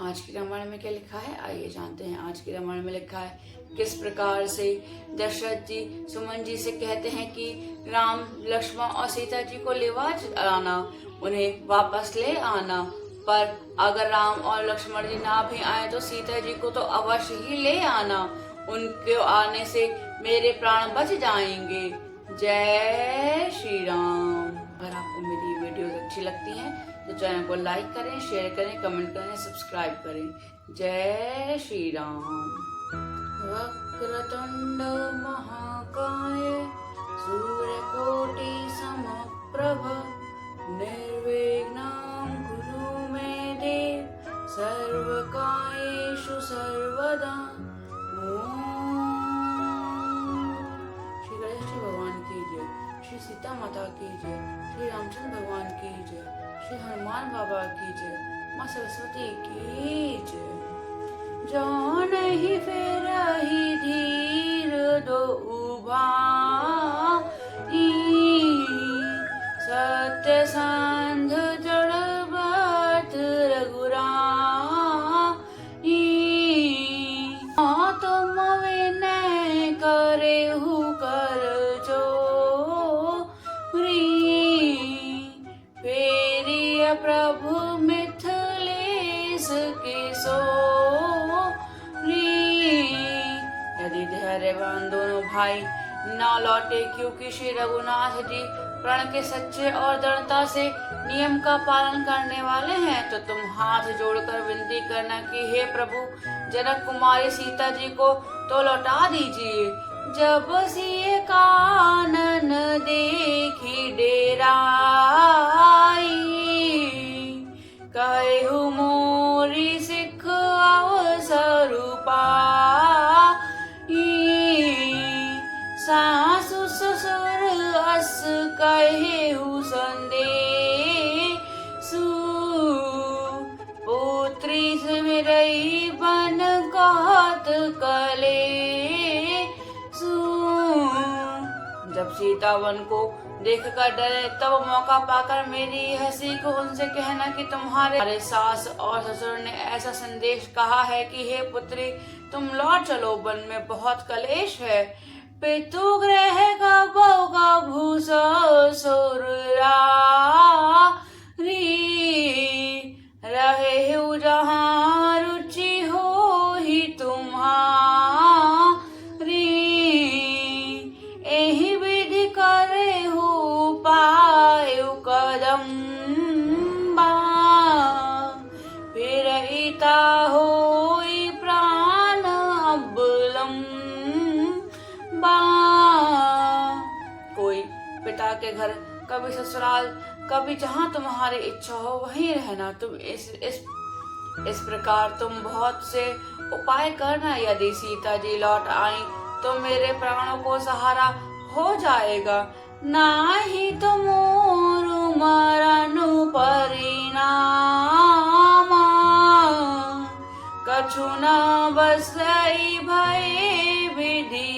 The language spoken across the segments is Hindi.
आज की रामायण में क्या लिखा है, आइए जानते हैं। आज की रामायण में लिखा है किस प्रकार से दशरथ जी सुमन जी से कहते हैं कि राम लक्ष्मण और सीता जी को लेवा आना, उन्हें वापस ले आना। पर अगर राम और लक्ष्मण जी ना भी आए तो सीता जी को तो अवश्य ही ले आना। उनके आने से मेरे प्राण बच जाएंगे। जय श्री राम। अगर आपको मेरी वीडियोस अच्छी लगती हैं तो चैनल को लाइक करें, शेयर करें, कमेंट करें, सब्सक्राइब करें। जय श्री राम। वक्रतुंड महाकाय सूर्यकोटि समप्रभ निर्विघ्नं कुरु मे देव सर्वकार्येषु सर्वदा। श्री गणेश जी भगवान की जय, श्री सीता माता की जय, श्री रामचंद्र भगवान की जय, श्री हनुमान बाबा की जय, माँ सरस्वती की जय। जो नहीं फिर ही धीर दो भाई, सत्य संध जड़ बात रघुराई। तुम विनय करे हु कर प्रभु मिथिलेश के यदि धैर्यवान दोनों भाई न लौटे, क्योंकि श्री रघुनाथ जी प्रण के सच्चे और दृढ़ता से नियम का पालन करने वाले हैं, तो तुम हाथ जोड़कर विनती करना कि हे प्रभु जनक कुमारी सीता जी को तो लौटा दीजिए। जब सिए कानन देखी डेराई, कहु मोरी सिख अवसर पाई। सासु ससुर अस कहु संदेशु, पुत्री सिमरई बन कहत कलेसु। जब सीता वन को देख कर डरे, तब मौका पाकर मेरी हंसी को उनसे कहना कि तुम्हारे सास और ससुर ने ऐसा संदेश कहा है कि हे पुत्री तुम लौट चलो, वन में बहुत कलेश है। पितु ग्रह का बहु भूसुर रहे हु जहाँ रुचि हो ही तुम्हारी। एहि विधि करे हु पायु कदम, फिर इता होई प्राण अवलंबा। कोई पिता के घर, कभी ससुराल, कभी जहाँ तुम्हारी इच्छा हो वहीं रहना। तुम इस प्रकार तुम बहुत से उपाय करना। यदि सीता जी लौट आई तो मेरे प्राणों को सहारा हो जाएगा, नाही तो मोरु मरनु परिणाम। कछु न बसई भय विधि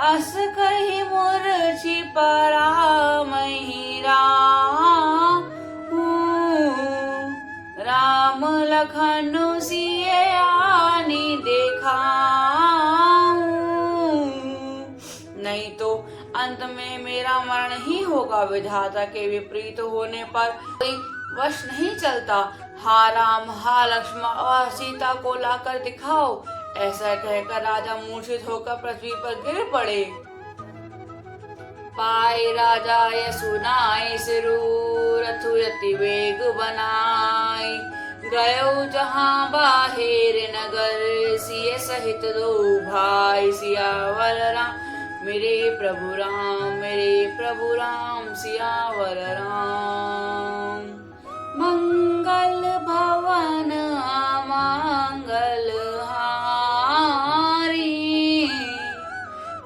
अस कही मूर्छि परामहि राम लखन सिए आनी देखा। नहीं तो अंत में मेरा मरण ही होगा। विधाता के विपरीत होने पर कोई वश नहीं चलता। हा राम, हा लक्ष्मण और सीता को लाकर दिखाओ। ऐसा कहकर राजा मूर्छित होकर पृथ्वी पर गिर पड़े। पाए राजा सुनाई सिरु रथु यति वेग बनाई। गयो जहाँ बाहिर नगर, सिए सहित दो भाई। सियावर राम मेरे प्रभु राम, मेरे प्रभु राम, सियावर राम। मंगल भवन अमंगल हारी,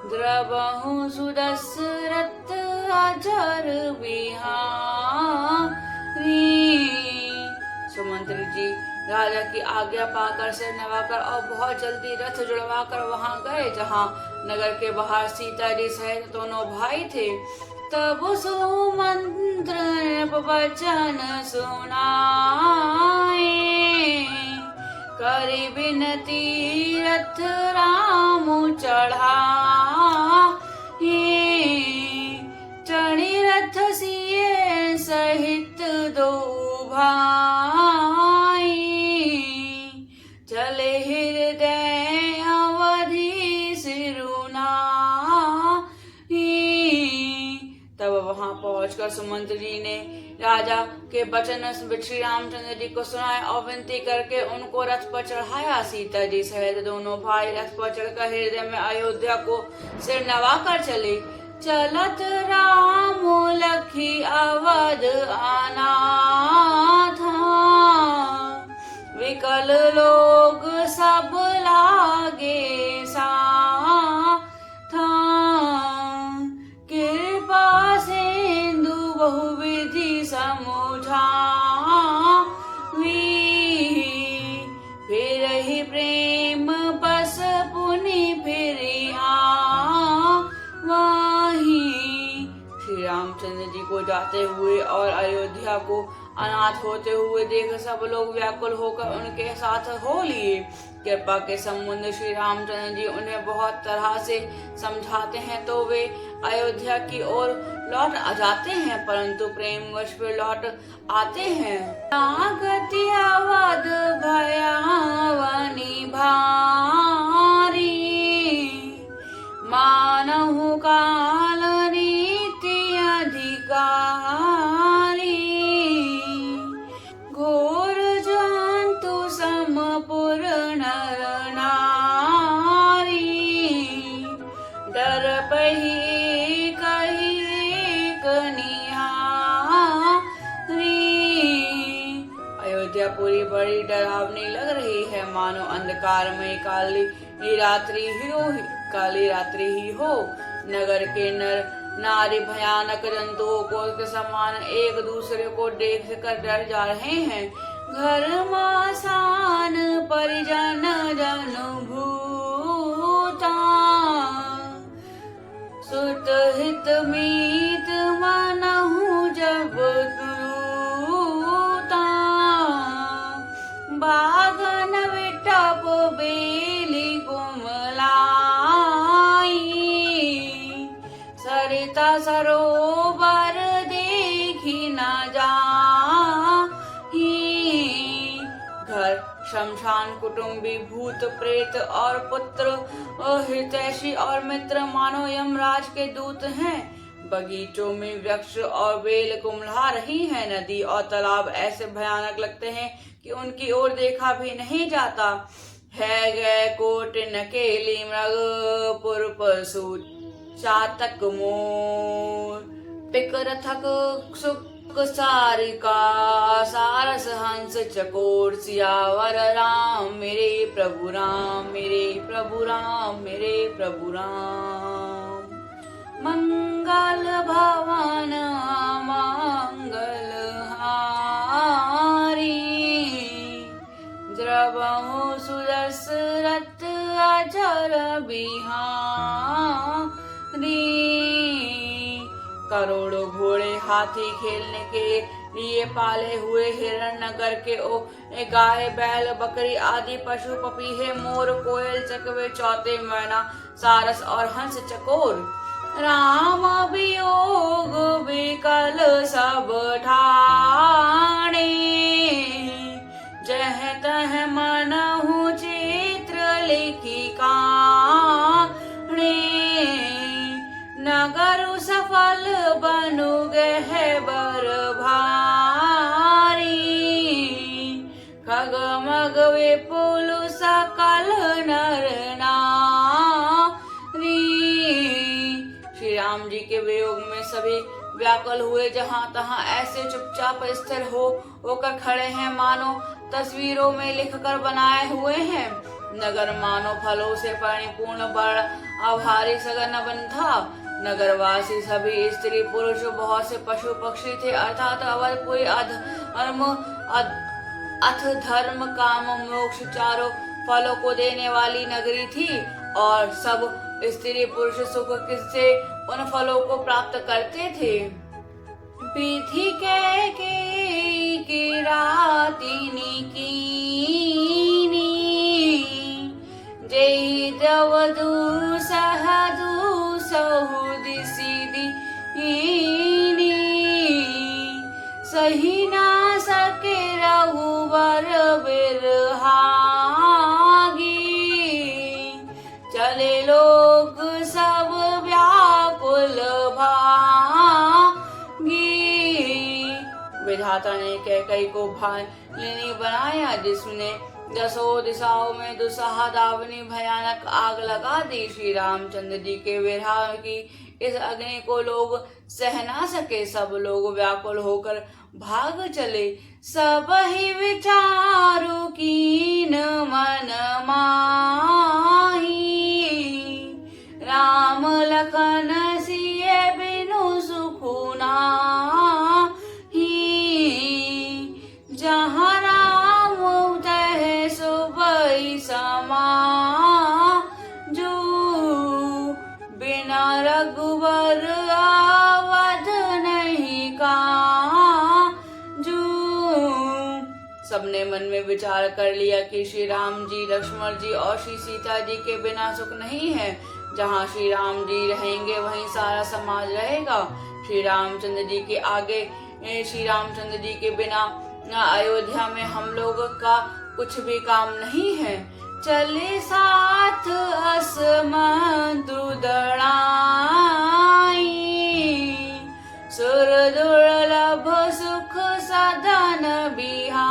द्रवहु सुदशरथ अजर बिहारी। सुमंत्री जी राजा की आज्ञा पाकर सिर नवाकर और बहुत जल्दी रथ जुड़वाकर वहां गए जहां नगर के बाहर सीता जी सहित दोनों भाई थे। तब सुमंत्र वचन सुनाए, करी बिनती रथ राम चढ़ाए, चढ़ी रथ सिए सहित दो भाई, चले हृदय अवधि सिरुनाई। तब वहां पहुंचकर सुमंत जी ने राजा के वचन श्री रामचंद्र जी को सुनाए और विनती करके उनको रथ पर चढ़ाया। सीता जी सहित दोनों भाई रथ पर चढ़कर हृदय में अयोध्या को सिर नवा कर चले। चलत राम लखी अवध आना था, विकल लोग सब लागे सा था, कृपा सिंधु बहुविधि समुझावी, फिर ही प्रेम बस पुनि फिरिया वहीं। श्री रामचंद्र जी को जाते हुए और अयोध्या को अनाथ होते हुए देख सब लोग व्याकुल होकर उनके साथ हो लिए। कृपा के संबंध श्री रामचंद्र जी उन्हें बहुत तरह से समझाते हैं तो वे अयोध्या की ओर लौट आ जाते हैं, परंतु प्रेमवश वे लौट आते हैं। गति अवध भयावनी भारी, मानहु काल रीति अधिकारी, घोर जंतु समपुर नर नारी, डर पही कही कनिहारी। अयोध्यापुरी बड़ी डरावनी लग रही है, मानो अंधकार में काली रात्रि ही हो। नगर के नर नारी भयानक जंतुओं को के समान एक दूसरे को देख कर डर जा रहे हैं। घर मासान परिजन जन भूता, सुत हित मीत मनहु जब दूता, बागन विटप बेली कुमलाई, सरिता सरोवर देखी न जाही। घर शमशान कुटुंबी भूत प्रेत और पुत्र हितैषी और मित्र मानो यमराज के दूत हैं। बगीचों में वृक्ष और बेल कुम्हला रही हैं। नदी और तालाब ऐसे भयानक लगते हैं कि उनकी ओर देखा भी नहीं जाता है। गए कोट नकेली मृग पुर पशु चातक मोर, पिकरथक सुक सारिका सारस हंस चकोर, सियावर राम मेरे प्रभु राम, मेरे प्रभु राम, मेरे प्रभु राम। मंगल भवन मंगल हारी, द्रवहु सुदशरथ अजर बिहारी। करोड़ों घोड़े हाथी खेलने के लिए पाले हुए हिरण, नगर के गाय बैल बकरी आदि पशु पपीहे मोर कोयल चकवे चौते मैना सारस और हंस चकोर, राम वियोग विकल सब ठाणे, जह तह मनहु चित्र लिखी काणे, नगरु सफल बनु गहबर भारी, खग मग विपुल सकल नर नारी। श्री राम जी के वियोग में सभी व्याकुल हुए, जहाँ तहाँ ऐसे चुपचाप स्थिर होकर खड़े हैं मानो तस्वीरों में लिखकर बनाए हुए हैं। नगर मानो फलों से परिपूर्ण बड़ आभारी सघन वन था। नगरवासी सभी स्त्री पुरुष बहुत से पशु पक्षी थे, अर्थात अवधपुरी अथ धर्म काम मोक्ष चारों फलों को देने वाली नगरी थी और सब स्त्री पुरुष सुख से उन फलों को प्राप्त करते थे। विधि के रातिनी कीनी, जय दवधु सहदु सहुदि सिदि सही ना सके रघुवर बिरहागी, चले लोग सब व्याकुल भागी। विधाता ने कैकई को भालिनी बनाया, जिसने दसों दिशाओं में दुस्सह दावनी भयानक आग लगा दी। श्री रामचंद्र जी के विरह की इस अग्नि को लोग सह ना सके, सब लोग व्याकुल होकर भाग चले। सब ही विचारु कीन मन माही, राम लखन सिए बिनु सुखु नाहि। जहाँ राम तह सुबह समाजु, बिना रघुवर आवध नहीं काजू। सबने मन में विचार कर लिया कि श्री राम जी, लक्ष्मण जी और श्री सीता जी के बिना सुख नहीं है। जहाँ श्री राम जी रहेंगे वहीं सारा समाज रहेगा। श्री रामचंद्र जी के आगे, श्री रामचंद्र जी के बिना अयोध्या में हम लोग का कुछ भी काम नहीं है। चले साथ असमंत्रु दड़ाई, सुर दुर्लभ सुख सदन बिहाई।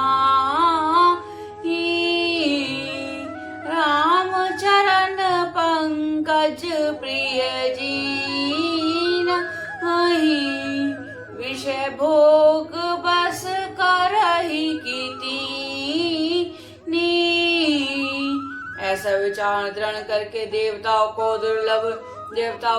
राम चरण पंकज प्रिय जीन ही, विषय भोग बस करहि कीनी। ऐसा विचार दृढ़ करके देवताओं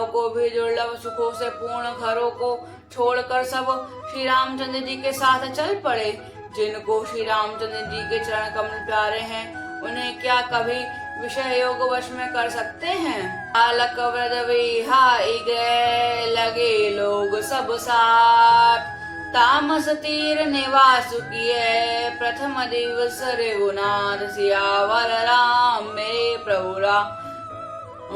को भी दुर्लभ सुखों से पूर्ण घरों को छोड़कर सब श्री रामचंद्र जी के साथ चल पड़े। जिनको श्री रामचंद्र जी के चरण कमल प्यारे हैं, उन्हें क्या कभी विषय योग वश में कर सकते हैं। बालक वृद्ध विहाई गए, लगे लोग सब साथ। तामस तीर निवास किए, प्रथम दिवस रघुनाथ। सियावर राम मेरे प्रभु राम,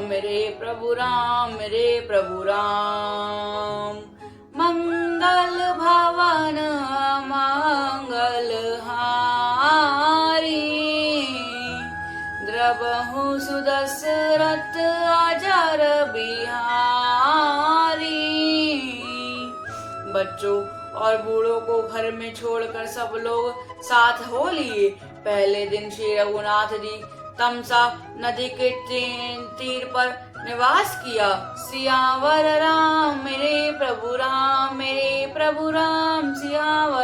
मेरे प्रभु राम, मेरे प्रभु राम। मंगल भवन मंगल हारी, द्रवहु सुदशरथ अजर बिहारी। बच्चों और बूढ़ों को घर में छोड़कर सब लोग साथ हो लिए। पहले दिन श्री रघुनाथ जी तमसा नदी के तीर पर निवास किया। सियावर राम मेरे प्रभु राम, मेरे प्रभु राम। सियावर